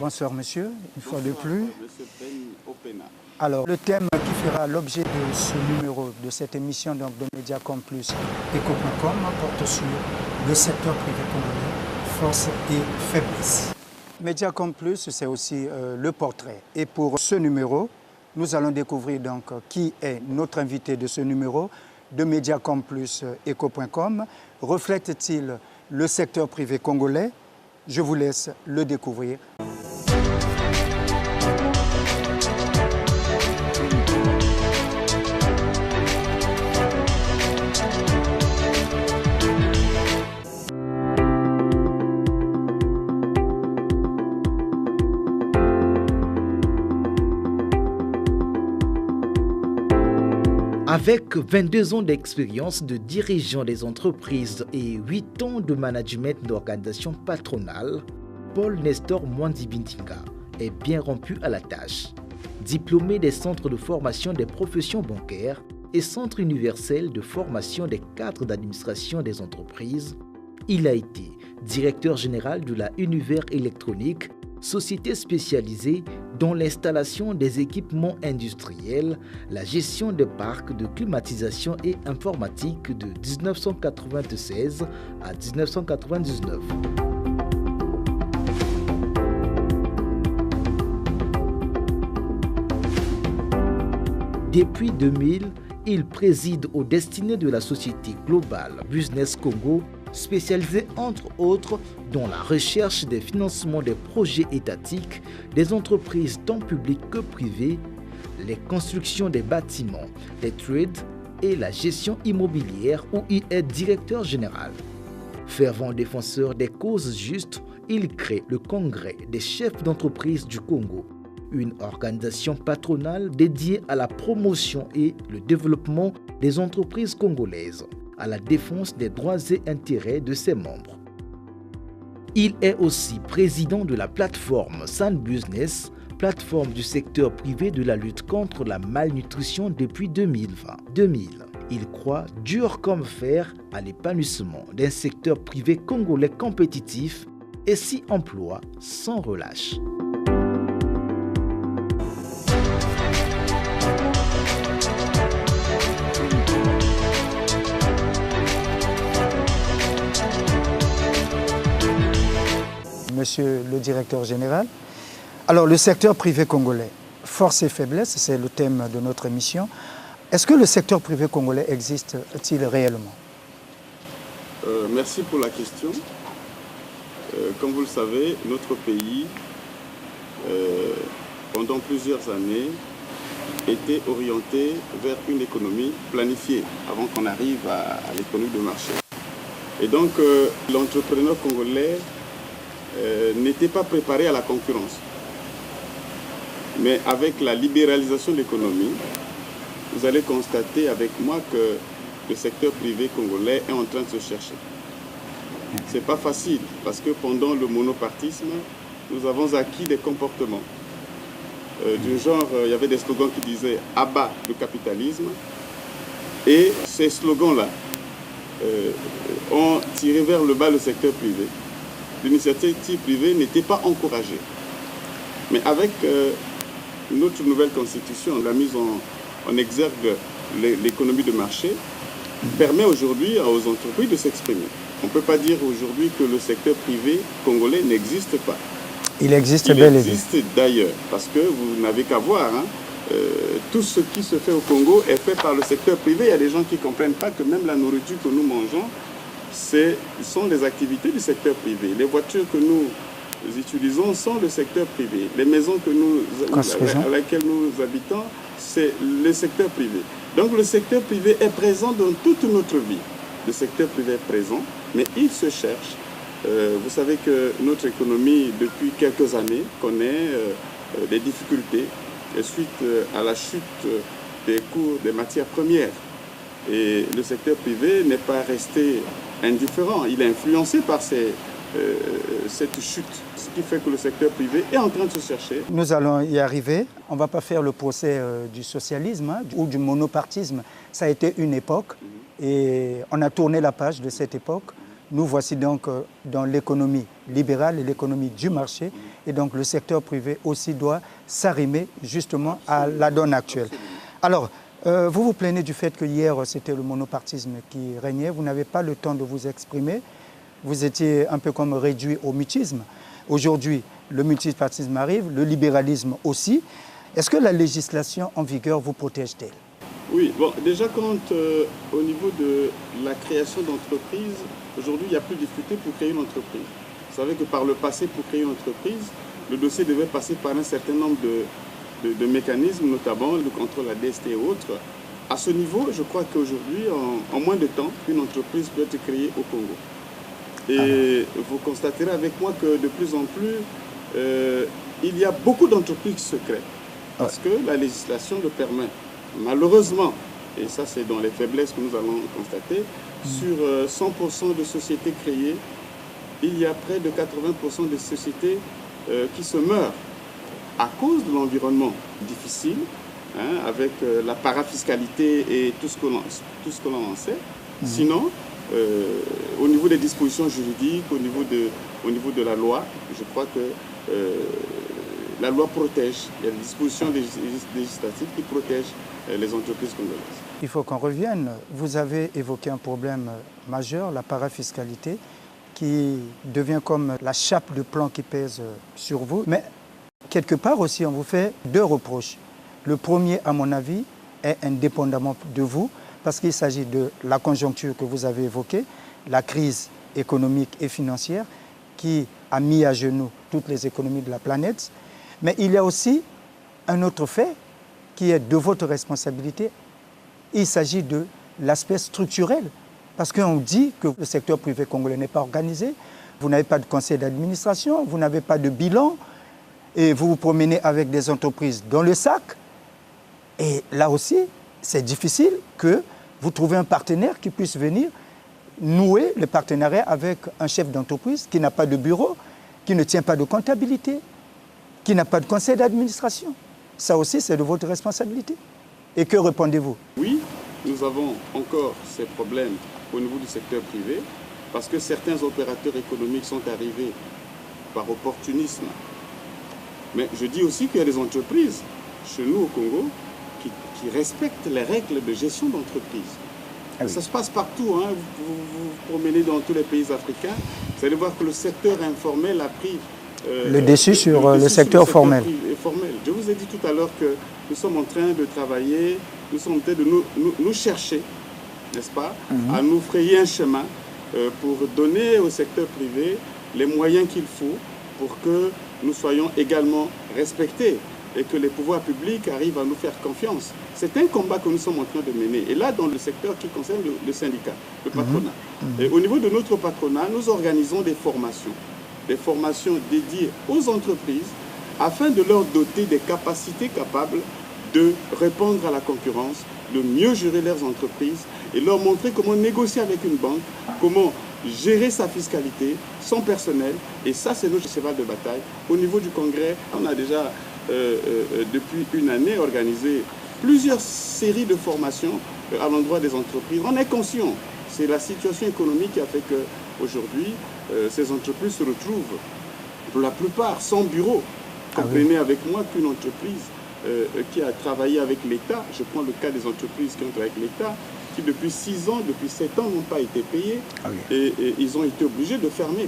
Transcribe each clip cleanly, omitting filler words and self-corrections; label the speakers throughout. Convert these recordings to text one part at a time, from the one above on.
Speaker 1: Bonsoir monsieur, une fois de plus. Alors le thème qui fera l'objet de ce numéro, de cette émission donc, de Mediacom Plus Eco.com porte sur le secteur privé congolais, force et faiblesse. Mediacom Plus, c'est aussi le portrait. Et pour ce numéro, nous allons découvrir donc qui est notre invité de ce numéro de Mediacom Plus Eco.com. Reflète-t-il le secteur privé congolais? Je vous laisse le découvrir.
Speaker 2: Avec 22 ans d'expérience de dirigeant des entreprises et 8 ans de management d'organisations patronales, Paul Nestor Mwandibintinga est bien rompu à la tâche. Diplômé des centres de formation des professions bancaires et Centre universel de formation des cadres d'administration des entreprises, il a été directeur général de la Univers Électronique, société spécialisée dans l'installation des équipements industriels, la gestion des parcs de climatisation et informatique de 1996 à 1999. Depuis 2000, il préside aux destinées de la société Global Business Congo, spécialisée entre autres dans la recherche des financements des projets étatiques, des entreprises tant publiques que privées, les constructions des bâtiments, les trades et la gestion immobilière où il est directeur général. Fervent défenseur des causes justes, il crée le Congrès des chefs d'entreprise du Congo, une organisation patronale dédiée à la promotion et le développement des entreprises congolaises, à la défense des droits et intérêts de ses membres. Il est aussi président de la plateforme San Business, plateforme du secteur privé de la lutte contre la malnutrition depuis 2020. Il croit dur comme fer à l'épanouissement d'un secteur privé congolais compétitif et s'y emploie sans relâche.
Speaker 1: Monsieur le directeur général. Alors, le secteur privé congolais, force et faiblesse, c'est le thème de notre émission. Est-ce que le secteur privé congolais existe-t-il réellement?
Speaker 3: Merci pour la question. Comme vous le savez, notre pays, pendant plusieurs années, était orienté vers une économie planifiée avant qu'on arrive à l'économie de marché. Et donc, l'entrepreneur congolais n'était pas préparé à la concurrence. Mais avec la libéralisation de l'économie, vous allez constater avec moi que le secteur privé congolais est en train de se chercher. C'est pas facile parce que pendant le monopartisme, nous avons acquis des comportements. Du genre, il y avait des slogans qui disaient « abat le capitalisme » et ces slogans-là ont tiré vers le bas le secteur privé. L'initiative privée n'était pas encouragée. Mais avec notre nouvelle constitution, la mise en exergue l'économie de marché, permet aujourd'hui aux entreprises de s'exprimer. On ne peut pas dire aujourd'hui que le secteur privé congolais n'existe pas.
Speaker 1: Il existe bel et bien.
Speaker 3: Il existe d'ailleurs, parce que vous n'avez qu'à voir, tout ce qui se fait au Congo est fait par le secteur privé. Il y a des gens qui ne comprennent pas que même la nourriture que nous mangeons, sont des activités du secteur privé. Les voitures que nous utilisons sont le secteur privé. Les maisons à laquelle nous habitons, c'est le secteur privé. Donc le secteur privé est présent dans toute notre vie. Le secteur privé est présent, mais il se cherche Vous savez que notre économie, depuis quelques années, connaît des difficultés suite à la chute des cours des matières premières. Et le secteur privé n'est pas resté indifférent. Il est influencé par cette chute, ce qui fait que le secteur privé est en train de se chercher.
Speaker 1: Nous allons y arriver. On ne va pas faire le procès du socialisme ou du monopartisme. Ça a été une époque et on a tourné la page de cette époque. Nous voici donc dans l'économie libérale et l'économie du marché. Et donc le secteur privé aussi doit s'arrimer justement à la donne actuelle. Alors, vous vous plaignez du fait que hier c'était le monopartisme qui régnait. Vous n'avez pas le temps de vous exprimer. Vous étiez un peu comme réduit au mutisme. Aujourd'hui, le multipartisme arrive, le libéralisme aussi. Est-ce que la législation en vigueur vous protège-t-elle?
Speaker 3: Oui, bon, déjà au niveau de la création d'entreprises, aujourd'hui il n'y a plus de difficulté pour créer une entreprise. Vous savez que par le passé, pour créer une entreprise, le dossier devait passer par un certain nombre de mécanismes, notamment le contrôle ADST et autres. À ce niveau, je crois qu'aujourd'hui, en moins de temps, une entreprise peut être créée au Congo. Et vous constaterez avec moi que de plus en plus, il y a beaucoup d'entreprises qui se créent. Parce que la législation le permet. Malheureusement, et ça c'est dans les faiblesses que nous allons constater, sur 100% de sociétés créées, il y a près de 80% de sociétés qui se meurent à cause de l'environnement difficile, avec la parafiscalité et tout ce que l'on en sait. Sinon, au niveau des dispositions juridiques, au niveau de la loi, je crois que la loi protège. Il y a des dispositions législatives qui protègent les entreprises congolaises.
Speaker 1: Il faut qu'on revienne. Vous avez évoqué un problème majeur, la parafiscalité, qui devient comme la chape de plomb qui pèse sur vous. Mais quelque part aussi, on vous fait deux reproches. Le premier, à mon avis, est indépendamment de vous, parce qu'il s'agit de la conjoncture que vous avez évoquée, la crise économique et financière qui a mis à genoux toutes les économies de la planète. Mais il y a aussi un autre fait qui est de votre responsabilité. Il s'agit de l'aspect structurel. Parce qu'on dit que le secteur privé congolais n'est pas organisé, vous n'avez pas de conseil d'administration, vous n'avez pas de bilan, et vous vous promenez avec des entreprises dans le sac. Et là aussi, c'est difficile que vous trouviez un partenaire qui puisse venir nouer le partenariat avec un chef d'entreprise qui n'a pas de bureau, qui ne tient pas de comptabilité, qui n'a pas de conseil d'administration. Ça aussi, c'est de votre responsabilité. Et que répondez-vous?
Speaker 3: Oui, nous avons encore ces problèmes au niveau du secteur privé, parce que certains opérateurs économiques sont arrivés par opportunisme. Mais je dis aussi qu'il y a des entreprises, chez nous au Congo, qui respectent les règles de gestion d'entreprise. Ah oui. Ça se passe partout, hein. Vous vous promenez dans tous les pays africains, vous allez voir que le secteur informel a pris
Speaker 1: le dessus sur le secteur formel.
Speaker 3: Je vous ai dit tout à l'heure que nous sommes en train de travailler, nous sommes en train de nous chercher, n'est-ce pas, à nous frayer un chemin pour donner au secteur privé les moyens qu'il faut pour que nous soyons également respectés et que les pouvoirs publics arrivent à nous faire confiance. C'est un combat que nous sommes en train de mener. Et là, dans le secteur qui concerne le syndicat, le patronat. Et au niveau de notre patronat, nous organisons des formations dédiées aux entreprises afin de leur doter des capacités capables de répondre à la concurrence, de mieux gérer leurs entreprises et leur montrer comment négocier avec une banque, comment gérer sa fiscalité, son personnel. Et ça, c'est notre cheval de bataille. Au niveau du Congrès, on a déjà, depuis une année, organisé plusieurs séries de formations à l'endroit des entreprises. On est conscient, c'est la situation économique qui a fait qu'aujourd'hui, ces entreprises se retrouvent, pour la plupart, sans bureau. Comprenez avec moi qu'une entreprise qui a travaillé avec l'État, je prends le cas des entreprises qui ont travaillé avec l'État, qui depuis 6 ans, depuis 7 ans n'ont pas été payés et ils ont été obligés de fermer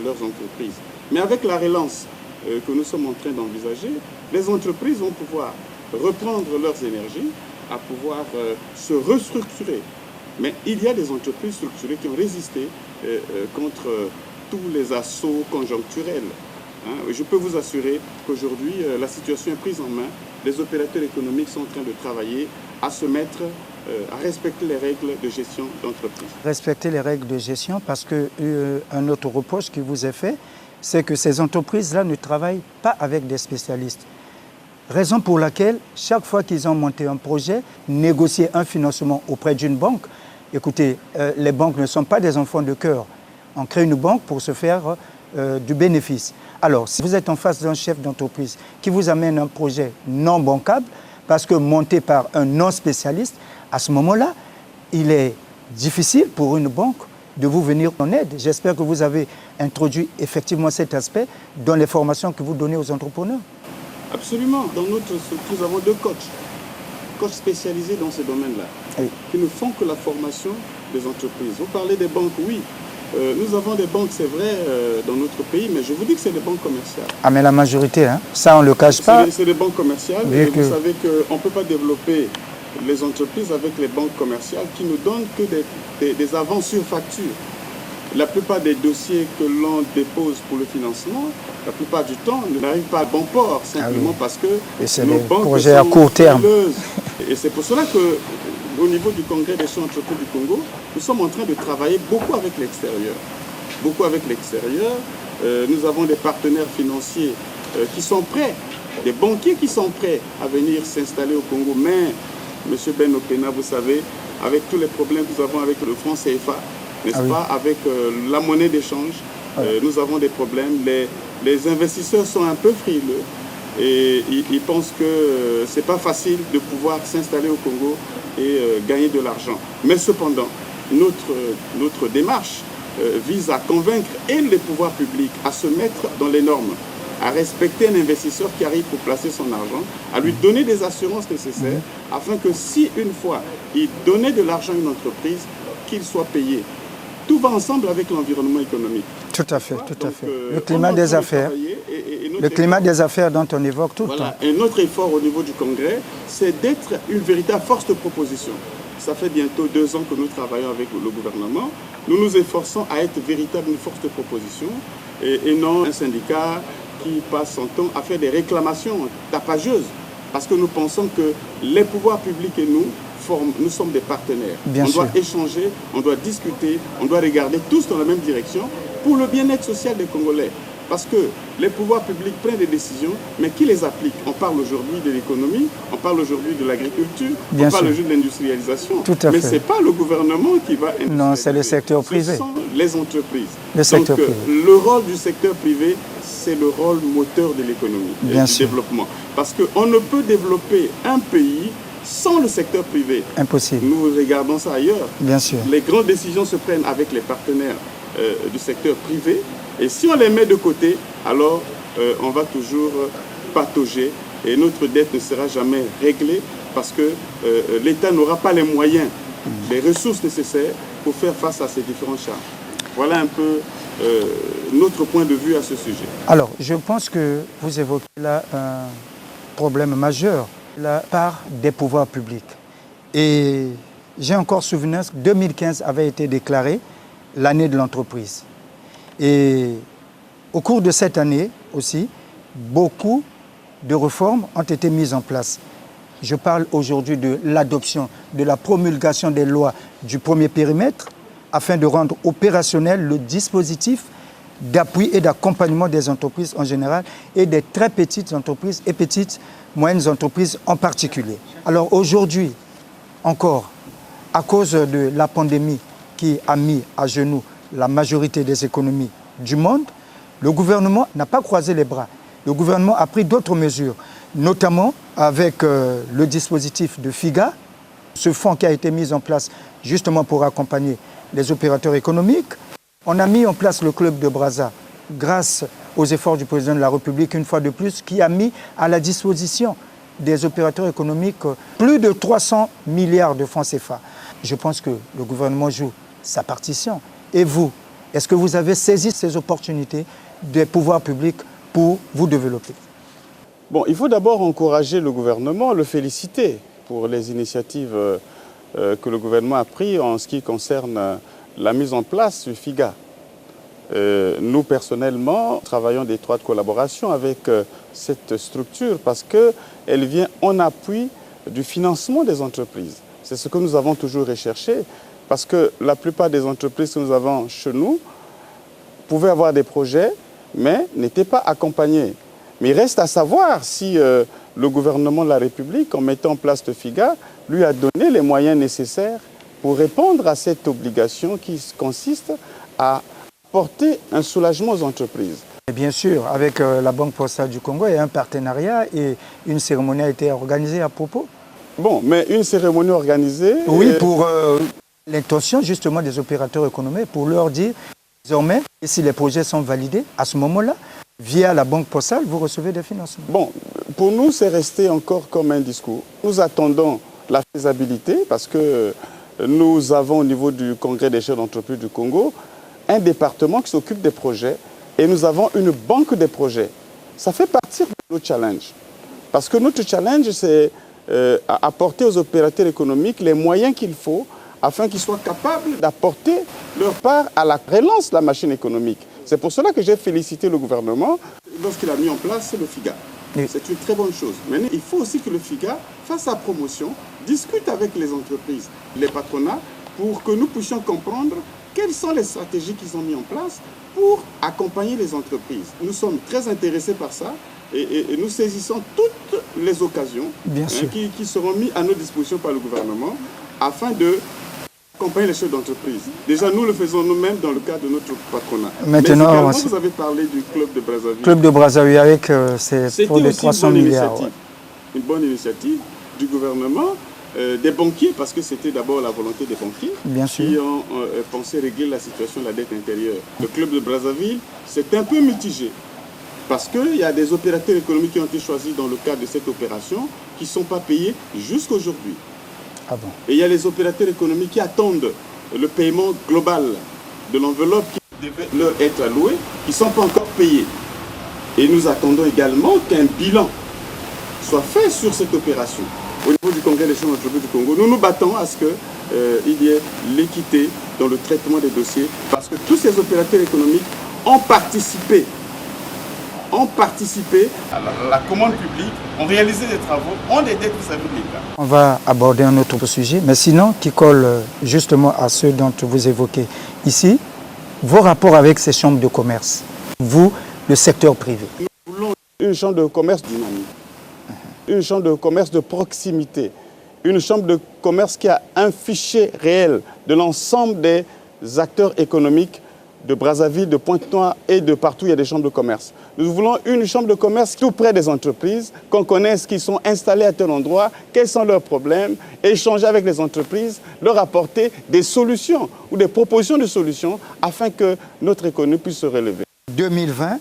Speaker 3: leurs entreprises. Mais avec la relance que nous sommes en train d'envisager, les entreprises vont pouvoir reprendre leurs énergies, à pouvoir se restructurer. Mais il y a des entreprises structurées qui ont résisté contre tous les assauts conjoncturels. Je peux vous assurer qu'aujourd'hui, la situation est prise en main. Les opérateurs économiques sont en train de travailler à se mettre à respecter les règles de gestion d'entreprise.
Speaker 1: Respecter les règles de gestion parce qu'un autre reproche qui vous est fait, c'est que ces entreprises-là ne travaillent pas avec des spécialistes. Raison pour laquelle, chaque fois qu'ils ont monté un projet, négocié un financement auprès d'une banque, écoutez, les banques ne sont pas des enfants de cœur. On crée une banque pour se faire du bénéfice. Alors, si vous êtes en face d'un chef d'entreprise qui vous amène un projet non bancable, parce que monté par un non-spécialiste, à ce moment-là, il est difficile pour une banque de vous venir en aide. J'espère que vous avez introduit effectivement cet aspect dans les formations que vous donnez aux entrepreneurs.
Speaker 3: Absolument. Dans notre structure, nous avons 2 coachs spécialisés dans ce domaine-là, oui, qui ne font que la formation des entreprises. Vous parlez des banques, oui. Nous avons des banques, c'est vrai, dans notre pays, mais je vous dis que c'est des banques commerciales.
Speaker 1: Ah, mais la majorité, hein, ça on ne le cache pas.
Speaker 3: C'est des banques commerciales. Et vous savez qu'on ne peut pas développer les entreprises avec les banques commerciales qui nous donnent que des avances sur facture. La plupart des dossiers que l'on dépose pour le financement, la plupart du temps, n'arrivent pas à bon port, simplement parce que nos banques
Speaker 1: projets à court terme.
Speaker 3: Et c'est pour cela que, au niveau du Congrès des chefs d'entreprise du Congo, nous sommes en train de travailler beaucoup avec l'extérieur. Beaucoup avec l'extérieur. Nous avons des partenaires financiers qui sont prêts, des banquiers qui sont prêts à venir s'installer au Congo. Mais, M. Ben Opena, vous savez, avec tous les problèmes que nous avons avec le franc CFA, n'est-ce pas, avec la monnaie d'échange, nous avons des problèmes. Les investisseurs sont un peu frileux et ils pensent que ce n'est pas facile de pouvoir s'installer au Congo et gagner de l'argent. Mais cependant, notre démarche vise à convaincre et les pouvoirs publics à se mettre dans les normes, à respecter un investisseur qui arrive pour placer son argent, à lui donner des assurances nécessaires, afin que si une fois il donnait de l'argent à une entreprise, qu'il soit payé. Tout va ensemble avec l'environnement économique.
Speaker 1: Tout à fait, tout à fait. Le climat des affaires. Le climat des affaires dont on évoque tout le temps.
Speaker 3: Et notre effort au niveau du Congrès, c'est d'être une véritable force de proposition. Ça fait bientôt 2 ans que nous travaillons avec le gouvernement. Nous nous efforçons à être véritable une force de proposition et non un syndicat qui passe son temps à faire des réclamations tapageuses. Parce que nous pensons que les pouvoirs publics et nous sommes des partenaires. On doit échanger, on doit discuter, on doit regarder tous dans la même direction pour le bien-être social des Congolais. Parce que les pouvoirs publics prennent des décisions, mais qui les applique? On parle aujourd'hui de l'économie, on parle aujourd'hui de l'agriculture, on parle aujourd'hui de l'industrialisation. Mais ce n'est pas le gouvernement qui va industrialiser.
Speaker 1: Non, c'est le secteur privé.
Speaker 3: Ce sont les entreprises.
Speaker 1: Donc,
Speaker 3: le rôle du secteur privé, c'est le rôle moteur de l'économie et du développement. Parce qu'on ne peut développer un pays sans le secteur privé.
Speaker 1: Impossible.
Speaker 3: Nous regardons ça ailleurs.
Speaker 1: Bien sûr.
Speaker 3: Les grandes décisions se prennent avec les partenaires du secteur privé. Et si on les met de côté, alors on va toujours patauger et notre dette ne sera jamais réglée parce que l'État n'aura pas les moyens, les ressources nécessaires pour faire face à ces différents charges. Voilà un peu notre point de vue à ce sujet.
Speaker 1: Alors, je pense que vous évoquez là un problème majeur, la part des pouvoirs publics. Et j'ai encore souvenir que 2015 avait été déclarée l'année de l'entreprise. Et au cours de cette année aussi, beaucoup de réformes ont été mises en place. Je parle aujourd'hui de l'adoption, de la promulgation des lois du premier périmètre afin de rendre opérationnel le dispositif d'appui et d'accompagnement des entreprises en général et des très petites entreprises et petites, moyennes entreprises en particulier. Alors aujourd'hui, encore, à cause de la pandémie qui a mis à genoux la majorité des économies du monde, le gouvernement n'a pas croisé les bras. Le gouvernement a pris d'autres mesures, notamment avec le dispositif de FIGA, ce fonds qui a été mis en place justement pour accompagner les opérateurs économiques. On a mis en place le club de Brazza grâce aux efforts du président de la République, une fois de plus, qui a mis à la disposition des opérateurs économiques plus de 300 milliards de francs CFA. Je pense que le gouvernement joue sa partition. Et vous, est-ce que vous avez saisi ces opportunités des pouvoirs publics pour vous développer?
Speaker 3: Bon, il faut d'abord encourager le gouvernement, le féliciter pour les initiatives que le gouvernement a prises en ce qui concerne la mise en place du FIGA. Nous, personnellement, travaillons d'étroite collaboration avec cette structure parce qu'elle vient en appui du financement des entreprises. C'est ce que nous avons toujours recherché, parce que la plupart des entreprises que nous avons chez nous pouvaient avoir des projets, mais n'étaient pas accompagnées. Mais il reste à savoir si le gouvernement de la République, en mettant en place le FIGA, lui a donné les moyens nécessaires pour répondre à cette obligation qui consiste à apporter un soulagement aux entreprises.
Speaker 1: Et bien sûr, avec la Banque postale du Congo, il y a un partenariat et une cérémonie a été organisée à propos.
Speaker 3: Bon, mais une cérémonie organisée...
Speaker 1: Oui, pour l'intention justement des opérateurs économiques, pour leur dire, désormais, si les projets sont validés, à ce moment-là, via la Banque postale, vous recevez des financements.
Speaker 3: Bon, pour nous, c'est resté encore comme un discours. Nous attendons la faisabilité parce que nous avons au niveau du Congrès des chefs d'entreprise du Congo un département qui s'occupe des projets et nous avons une banque des projets. Ça fait partie de notre challenge. Parce que notre challenge, c'est apporter aux opérateurs économiques les moyens qu'il faut afin qu'ils soient capables d'apporter leur part à la relance de la machine économique. C'est pour cela que j'ai félicité le gouvernement lorsqu'il a mis en place le FIGA. Oui. C'est une très bonne chose. Mais il faut aussi que le FIGA fasse sa promotion, discute avec les entreprises, les patronats, pour que nous puissions comprendre quelles sont les stratégies qu'ils ont mises en place pour accompagner les entreprises. Nous sommes très intéressés par ça et nous saisissons toutes les occasions qui seront mises à notre disposition par le gouvernement afin de accompagner les chefs d'entreprise. Déjà, nous le faisons nous-mêmes dans le cadre de notre patronat.
Speaker 1: Maintenant,
Speaker 3: vous avez parlé du Club de Brazzaville.
Speaker 1: Club de Brazzaville avec pour les 300 milliards.
Speaker 3: Une bonne initiative du gouvernement, des banquiers, parce que c'était d'abord la volonté des banquiers qui ont pensé régler la situation de la dette intérieure. Le Club de Brazzaville, c'est un peu mitigé. Parce qu'il y a des opérateurs économiques qui ont été choisis dans le cadre de cette opération qui ne sont pas payés jusqu'à aujourd'hui.
Speaker 1: Ah bon.
Speaker 3: Et il y a les opérateurs économiques qui attendent le paiement global de l'enveloppe qui devait leur être allouée, qui ne sont pas encore payés. Et nous attendons également qu'un bilan soit fait sur cette opération. Au niveau du Congrès des chefs d'entreprise du Congo, nous nous battons à ce qu'il y ait l'équité dans le traitement des dossiers, parce que tous ces opérateurs économiques ont participé à la commande publique, ont réalisé des travaux, ont des dettes vis-à-vis de l'État.
Speaker 1: On va aborder un autre sujet, mais sinon, qui colle justement à ceux dont vous évoquez ici, vos rapports avec ces chambres de commerce, vous, le secteur privé.
Speaker 3: Nous voulons une chambre de commerce dynamique, une chambre de commerce de proximité, une chambre de commerce qui a un fichier réel de l'ensemble des acteurs économiques de Brazzaville, de Pointe-Noire et de partout où il y a des chambres de commerce. Nous voulons une chambre de commerce tout près des entreprises, qu'on connaisse qui sont installés à tel endroit, quels sont leurs problèmes, échanger avec les entreprises, leur apporter des solutions ou des propositions de solutions afin que notre économie puisse se relever.
Speaker 1: 2020,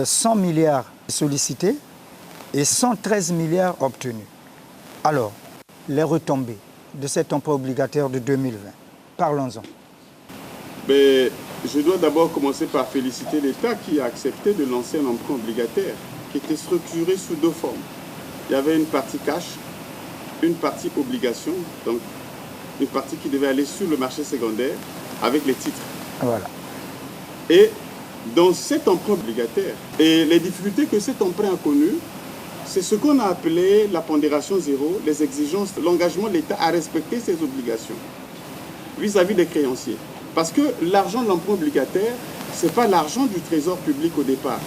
Speaker 1: 100 milliards sollicités et 113 milliards obtenus. Alors, les retombées de cet emprunt obligataire de 2020, parlons-en.
Speaker 3: Mais je dois d'abord commencer par féliciter l'État qui a accepté de lancer un emprunt obligataire qui était structuré sous deux formes. Il y avait une partie cash, une partie obligation, donc une partie qui devait aller sur le marché secondaire avec les titres.
Speaker 1: Voilà.
Speaker 3: Et dans cet emprunt obligataire, et les difficultés que cet emprunt a connues, c'est ce qu'on a appelé la pondération zéro, les exigences, l'engagement de l'État à respecter ses obligations vis-à-vis des créanciers. Parce que l'argent de l'emprunt obligataire, ce n'est pas l'argent du trésor public au départ.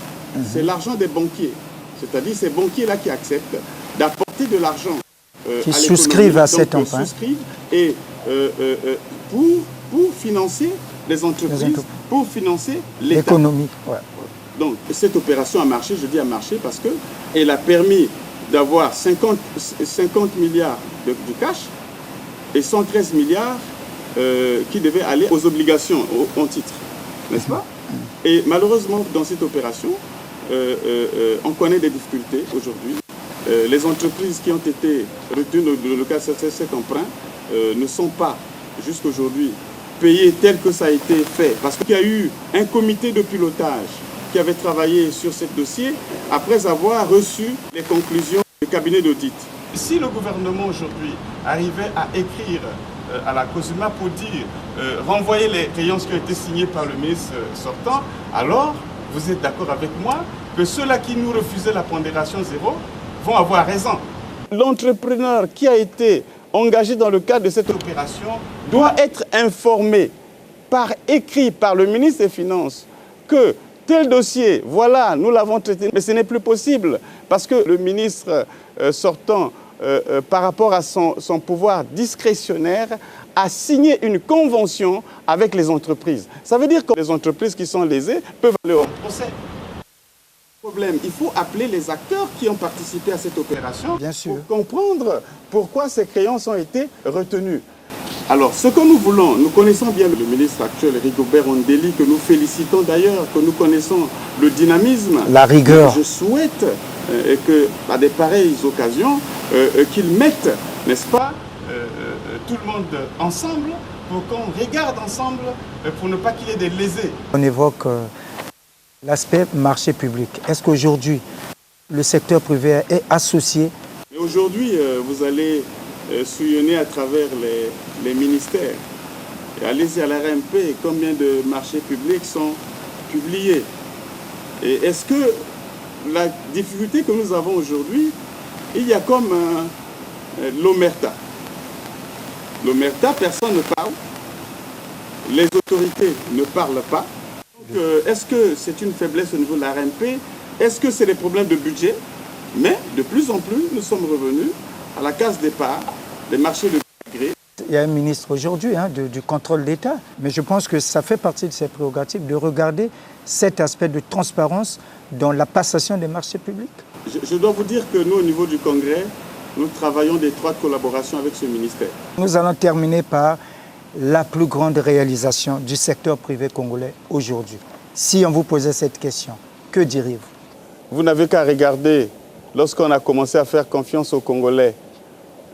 Speaker 3: C'est l'argent des banquiers. C'est-à-dire ces banquiers-là qui acceptent d'apporter de l'argent
Speaker 1: qui souscrivent à cet emprunt.
Speaker 3: Et pour financer les entreprises, pour financer l'État.
Speaker 1: L'économie. Ouais.
Speaker 3: Donc cette opération a marché, je dis a marché parce qu'elle a permis d'avoir 50 milliards de cash et 113 milliards qui devait aller aux obligations, en titre, n'est-ce pas? Et malheureusement, dans cette opération, on connaît des difficultés aujourd'hui. Les entreprises qui ont été retenues dans le cas de cet emprunt ne sont pas, jusqu'aujourd'hui, payées tel que ça a été fait. Parce qu'il y a eu un comité de pilotage qui avait travaillé sur ce dossier après avoir reçu les conclusions du cabinet d'audit. Si le gouvernement aujourd'hui arrivait à écrire à la COSUMA pour dire renvoyer les créances qui ont été signées par le ministre sortant, alors vous êtes d'accord avec moi que ceux-là qui nous refusaient la pondération zéro vont avoir raison. L'entrepreneur qui a été engagé dans le cadre de cette opération doit être informé par écrit par le ministre des Finances que tel dossier, voilà, nous l'avons traité, mais ce n'est plus possible parce que le ministre sortant, par rapport à son pouvoir discrétionnaire, a signé une convention avec les entreprises. Ça veut dire que les entreprises qui sont lésées peuvent aller au procès. Problème, il faut appeler les acteurs qui ont participé à cette opération.
Speaker 1: Bien sûr.
Speaker 3: Pour comprendre pourquoi ces créances ont été retenues. Alors, ce que nous voulons, nous connaissons bien le ministre actuel, Rigobert Ondeli, que nous félicitons d'ailleurs, que nous connaissons le dynamisme.
Speaker 1: La rigueur.
Speaker 3: Je souhaite que, à des pareilles occasions, qu'ils mettent, n'est-ce pas, tout le monde ensemble, pour qu'on regarde ensemble, pour ne pas qu'il y ait des lésés.
Speaker 1: On évoque l'aspect marché public. Est-ce qu'aujourd'hui, le secteur privé est associé?
Speaker 3: Aujourd'hui, vous allez sillonner à travers les ministères. Et allez-y à la RMP, combien de marchés publics sont publiés? Et est-ce que la difficulté que nous avons aujourd'hui, il y a comme l'omerta. L'omerta, personne ne parle. Les autorités ne parlent pas. Donc, est-ce que c'est une faiblesse au niveau de la RMP? Est-ce que c'est des problèmes de budget? Mais de plus en plus, nous sommes revenus à la case départ des marchés de gré.
Speaker 1: Il y a un ministre aujourd'hui du contrôle d'État, mais je pense que ça fait partie de ses prérogatives de regarder cet aspect de transparence dans la passation des marchés publics.
Speaker 3: Je dois vous dire que nous, au niveau du Congrès, nous travaillons d'étroite collaboration avec ce ministère.
Speaker 1: Nous allons terminer par la plus grande réalisation du secteur privé congolais aujourd'hui. Si on vous posait cette question, que diriez-vous?
Speaker 3: Vous n'avez qu'à regarder, lorsqu'on a commencé à faire confiance aux Congolais,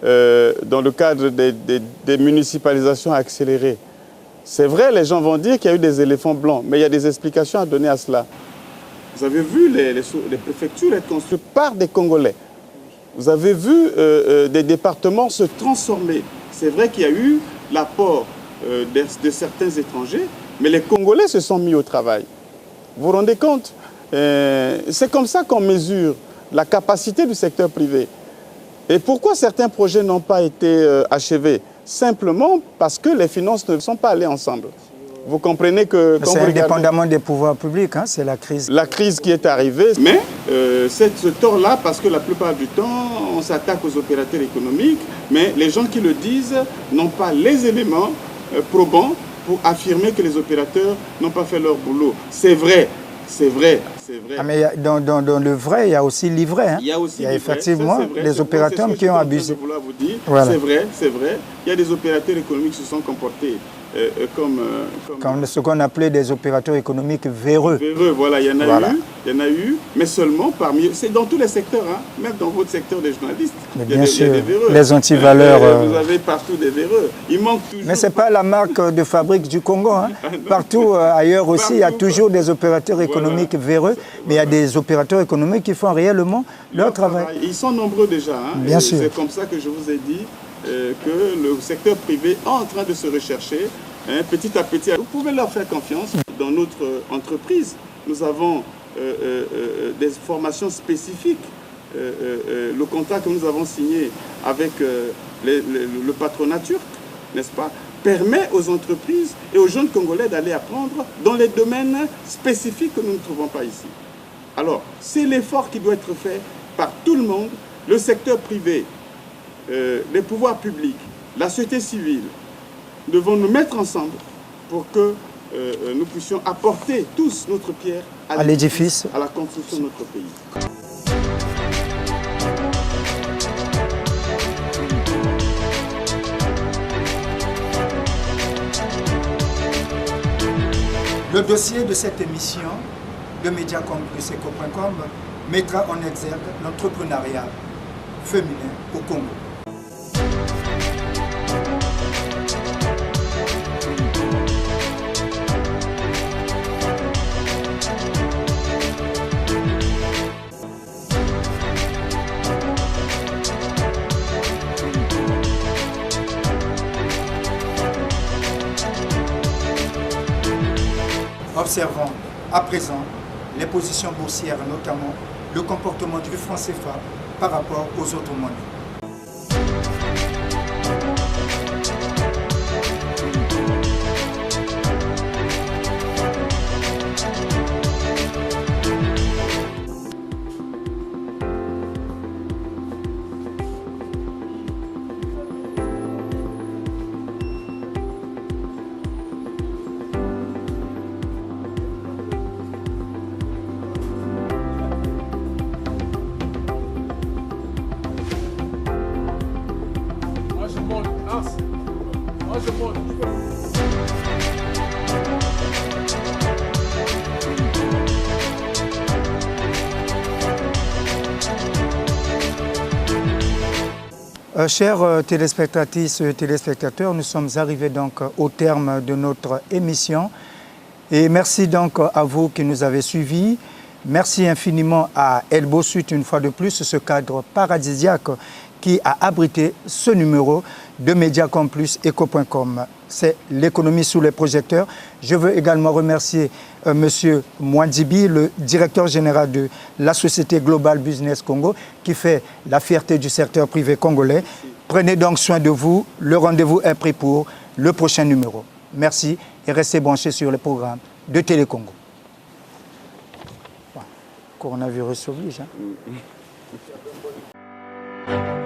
Speaker 3: dans le cadre des municipalisations accélérées. C'est vrai, les gens vont dire qu'il y a eu des éléphants blancs, mais il y a des explications à donner à cela. Vous avez vu les préfectures être construites par des Congolais. Vous avez vu des départements se transformer. C'est vrai qu'il y a eu l'apport de certains étrangers, mais les Congolais se sont mis au travail. Vous vous rendez compte? C'est comme ça qu'on mesure la capacité du secteur privé. Et pourquoi certains projets n'ont pas été achevés? Simplement parce que les finances ne sont pas allées ensemble. Vous comprenez que...
Speaker 1: C'est indépendamment des pouvoirs publics, c'est la crise.
Speaker 3: La crise qui est arrivée. Mais c'est ce tort-là, parce que la plupart du temps, on s'attaque aux opérateurs économiques, mais les gens qui le disent n'ont pas les éléments probants pour affirmer que les opérateurs n'ont pas fait leur boulot. C'est vrai, c'est vrai.
Speaker 1: Ah, mais dans le vrai, il y a aussi l'ivraie.
Speaker 3: Il y a aussi
Speaker 1: effectivement les opérateurs qui ont abusé.
Speaker 3: Voilà. C'est vrai, c'est vrai. Il y a des opérateurs économiques qui se sont comportés
Speaker 1: comme ce qu'on appelait des opérateurs économiques véreux.
Speaker 3: Véreux, voilà, il y en a eu, mais seulement parmi eux. C'est dans tous les secteurs, même dans votre secteur des journalistes.
Speaker 1: Mais bien sûr,
Speaker 3: des véreux.
Speaker 1: Les antivaleurs.
Speaker 3: Vous avez partout des véreux. Il manque toujours.
Speaker 1: Mais ce n'est pas la marque de fabrique du Congo. Partout ailleurs aussi, il y a toujours des opérateurs économiques véreux, mais il y a des opérateurs économiques qui font réellement leur travail.
Speaker 3: Ils sont nombreux déjà.
Speaker 1: Bien sûr.
Speaker 3: C'est comme ça que je vous ai dit que le secteur privé est en train de se rechercher petit à petit. Vous pouvez leur faire confiance. Dans notre entreprise, nous avons des formations spécifiques. Le contrat que nous avons signé avec le patronat turc, n'est-ce pas, permet aux entreprises et aux jeunes Congolais d'aller apprendre dans les domaines spécifiques que nous ne trouvons pas ici. Alors, c'est l'effort qui doit être fait par tout le monde, le secteur privé, les pouvoirs publics, la société civile. Devons nous mettre ensemble pour que nous puissions apporter tous notre pierre à l'édifice, à la construction de notre pays.
Speaker 1: Le dossier de cette émission, le Mediacom plus Eco.com, mettra en exergue l'entrepreneuriat féminin au Congo. Observons à présent les positions boursières, notamment le comportement du franc CFA par rapport aux autres monnaies. Chers téléspectatrices et téléspectateurs, nous sommes arrivés donc au terme de notre émission. Et merci donc à vous qui nous avez suivis. Merci infiniment à Elbo Suite une fois de plus, ce cadre paradisiaque qui a abrité ce numéro de Mediacom Plus Eco.com. C'est l'économie sous les projecteurs. Je veux également remercier M. Mwandibi, le directeur général de la société Global Business Congo, qui fait la fierté du secteur privé congolais. Prenez donc soin de vous. Le rendez-vous est pris pour le prochain numéro. Merci et restez branchés sur les programmes de Télécongo. Coronavirus oblige. Hein?